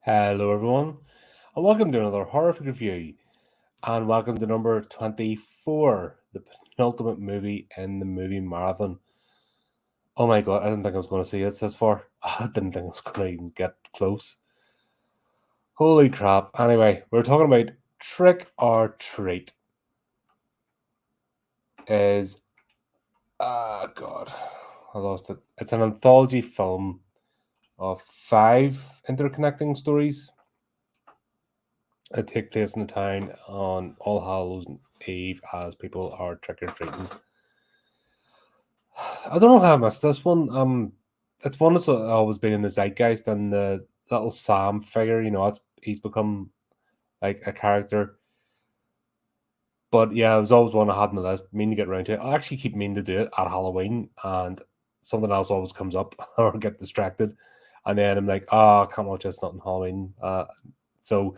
Hello, everyone, and welcome to another horrific review. And welcome to number 24, the penultimate movie in the movie marathon. Oh my god, I didn't think I was going to see this far. I didn't think I was going to even get close. Holy crap. Anyway, we're talking about Trick or Treat. Is. Ah, God. I lost it. It's an anthology film of 5 interconnecting stories that take place in the town on All Hallows Eve as people are trick or treating. I don't know how I missed this one. It's one that's always been in the zeitgeist, and the little Sam figure, he's become like a character. But yeah, it was always one I had on the list, meaning to get around to it. I actually keep meaning to do it at Halloween, and something else always comes up or get distracted. And then I'm like, oh, I can't watch this, not on Halloween. So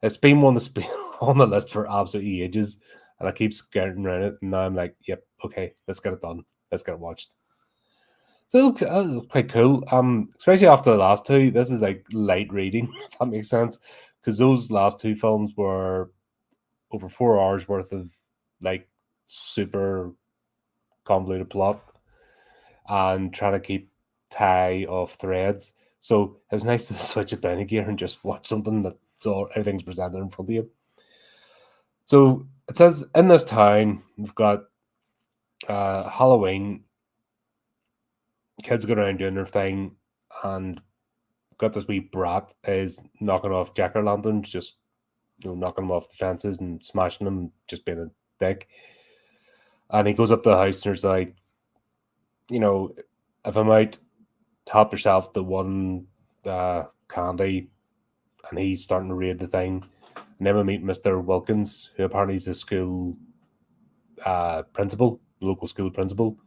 it's been one that's been on the list for absolutely ages, and I keep skirting around it. And now I'm like, yep, okay, let's get it done. Let's get it watched. So this is quite cool. Especially after the last two, this is like light reading, if that makes sense, because those last two films were over 4 hours worth of like super convoluted plot and trying to keep tie of threads. So it was nice to switch it down a gear and just watch something that's all everything's presented in front of you. So it says in this town we've got Halloween. Kids go around doing their thing, and got this wee brat is knocking off jack o' lanterns, just knocking them off the fences and smashing them, just being a dick. And he goes up to the house and there's like, if I'm out, help yourself to one candy, and he's starting to raid the thing. And then we meet Mr. Wilkins, who apparently is the school principal, local school principal.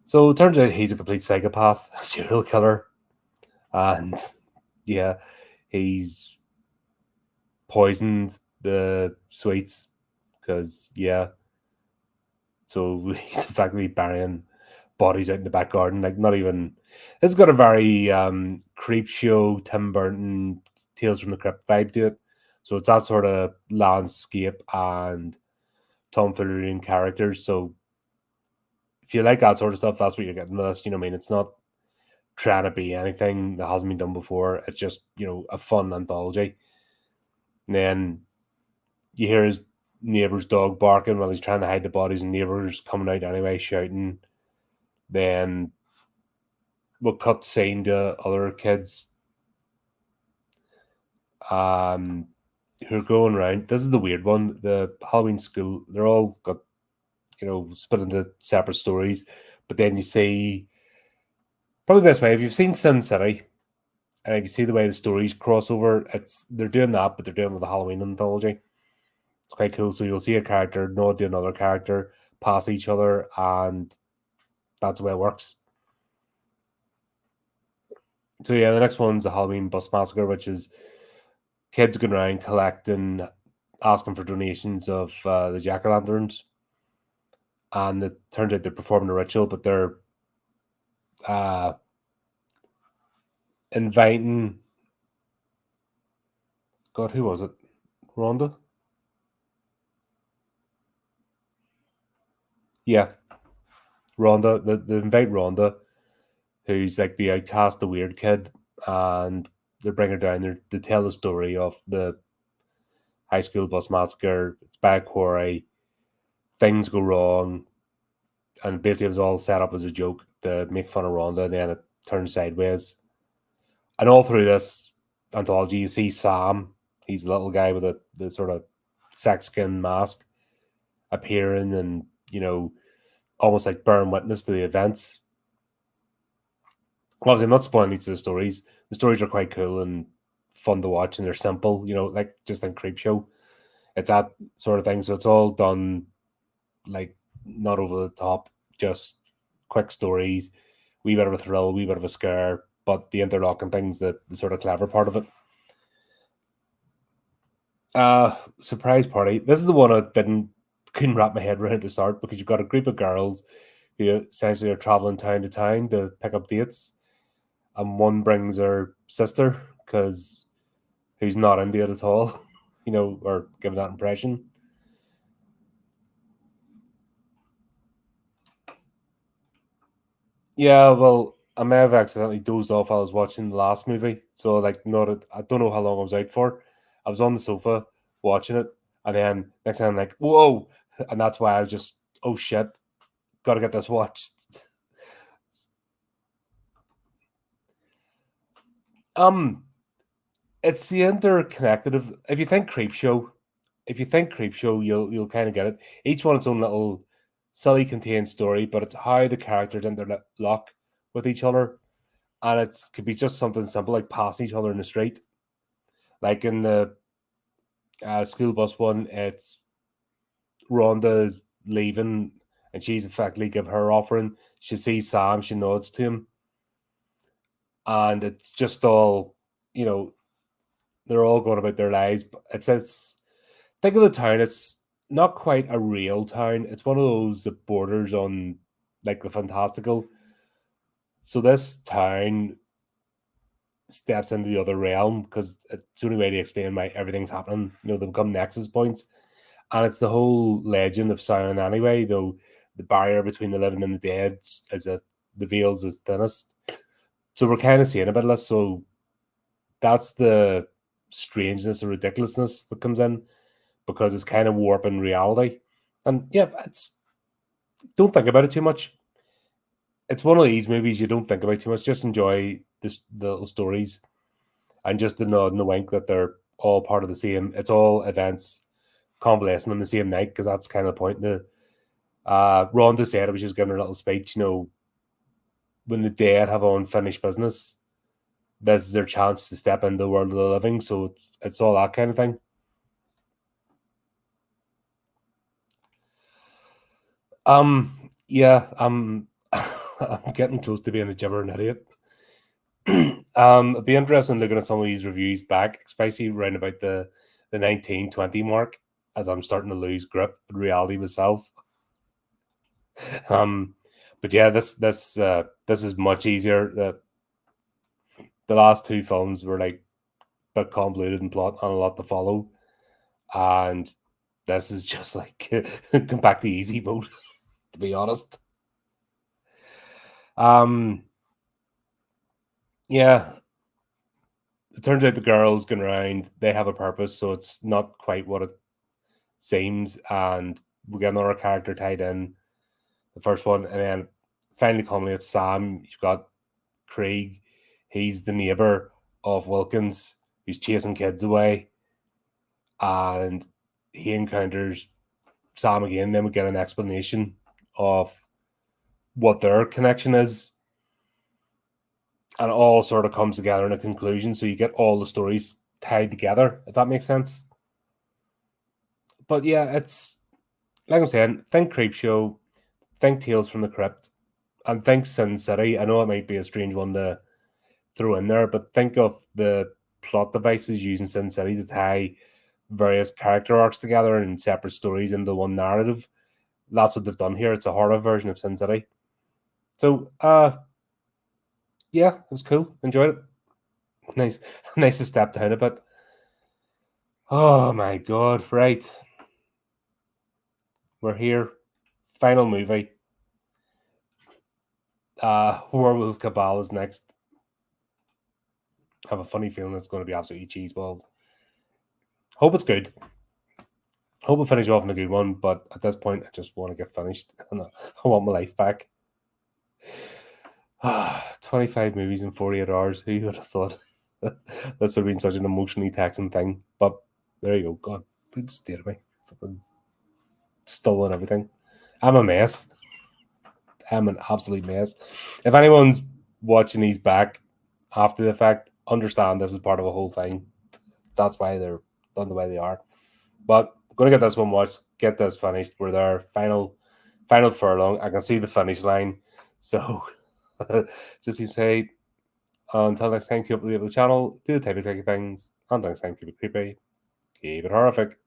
So it turns out he's a complete psychopath, a serial killer. And yeah, he's poisoned the sweets because, yeah. So he's effectively burying bodies out in the back garden. Like, not even. It's got a very creep show, Tim Burton, Tales from the Crypt vibe to it. So it's that sort of landscape and tomfoolery and characters. So if you like that sort of stuff, that's what you're getting with this. You know what I mean? It's not trying to be anything that hasn't been done before. It's just, a fun anthology. And then you hear his neighbour's dog barking while he's trying to hide the bodies, and neighbours coming out anyway, shouting. Then we'll cut scene to other kids who are going around. This is the weird one. The Halloween school, they're all got, split into separate stories. But then you see, probably the best way, if you've seen Sin City, and if you see the way the stories cross over, they're doing that, but they're doing it with the Halloween anthology. It's quite cool. So you'll see a character nod to another character, pass each other, and that's the way it works. So yeah, the next one's the Halloween Bus Massacre, which is kids going around collecting, asking for donations of the jack-o'-lanterns. And it turns out they're performing a ritual, but they're inviting... God, who was it? Rhonda? Yeah. Rhonda. They invite Rhonda, who's like the outcast, the weird kid, and they bring her down there to tell the story of the high school bus massacre. It's by a quarry. Things go wrong. And basically it was all set up as a joke to make fun of Rhonda, and then it turns sideways. And all through this anthology, you see Sam. He's the little guy with the sort of sex skin mask appearing and, almost like bearing witness to the events. Obviously, I'm not spoiling each of the stories. The stories are quite cool and fun to watch, and they're simple, like just in Creepshow. It's that sort of thing. So it's all done like not over the top, just quick stories, wee bit of a thrill, wee bit of a scare, but the interlocking thing's the sort of clever part of it. Surprise party. This is the one I couldn't wrap my head around at the start, because you've got a group of girls who essentially are traveling town to town to pick up dates, and one brings her sister because who's not into it at all, or giving that impression. Yeah, well, I may have accidentally dozed off while I was watching the last movie. So, like, I don't know how long I was out for. I was on the sofa watching it, and then next time I'm like, whoa! And that's why I was just, oh shit, gotta get this watched. um, it's the interconnected of if you think creep show, you'll kind of get it. Each one its own little silly contained story, but it's how the characters interlock with each other, and it could be just something simple like passing each other in the street. Like in the school bus one, it's Rhonda leaving, and she's effectively give her offering. She sees Sam, she nods to him, and it's just all you know. They're all going about their lives. But it's think of the town. It's not quite a real town. It's one of those that borders on like the fantastical. So this town steps into the other realm because it's the only way to explain why everything's happening. They become nexus points, and it's the whole legend of Sion anyway. Though the barrier between the living and the dead is that the veil's is thinnest. So we're kind of seeing a bit of this. So that's the strangeness or ridiculousness that comes in because it's kind of warping reality. And yeah, it's don't think about it too much. It's one of these movies you don't think about too much. Just enjoy the little stories and just the nod and the wink that they're all part of the same. It's all events convalescing on the same night because that's kind of the point. Rhonda said it was just giving her a little speech. When the dead have unfinished business, this is their chance to step into the world of the living. So it's all that kind of thing. Yeah, I'm getting close to being a gibbering idiot. It'd be interesting looking at some of these reviews back, especially around about the 1920 mark, as I'm starting to lose grip with reality myself. But yeah, this is much easier. The last two films were like a bit convoluted in plot and a lot to follow, and this is just like come back to easy mode, to be honest. Yeah, it turns out the girls going around, they have a purpose, so it's not quite what it seems, and we get another character tied in, the first one, and then finally culminates Sam. You've got Craig, he's the neighbor of Wilkins, who's chasing kids away, and he encounters Sam again. Then we get an explanation of what their connection is, and it all sort of comes together in a conclusion. So you get all the stories tied together, if that makes sense. But yeah, it's like I'm saying, think Creepshow, think Tales from the Crypt, and think Sin City. I know it might be a strange one to throw in there, but think of the plot devices using Sin City to tie various character arcs together and separate stories into one narrative. That's what they've done here. It's a horror version of Sin City. So, yeah, it was cool. Enjoyed it. Nice, nice to step down a bit. Oh my god! Right, we're here. Final movie. Werewolf Cabal is next. I have a funny feeling it's going to be absolutely cheese balls. Hope it's good. Hope we finish off in a good one, but at this point, I just want to get finished. And I want my life back. 25 movies in 48 hours. Who would have thought this would have been such an emotionally taxing thing? But there you go. God, good state of me. Fucking stolen everything. I'm a mess. I'm an absolute mess. If anyone's watching these back after the fact, understand this is part of a whole thing. That's why they're done the way they are. But we're going to get this one watched, get this finished. We're there. Final furlong. I can see the finish line. So just to say, until next time, keep up the channel, do the type of things. Until next time, keep it creepy, keep it horrific.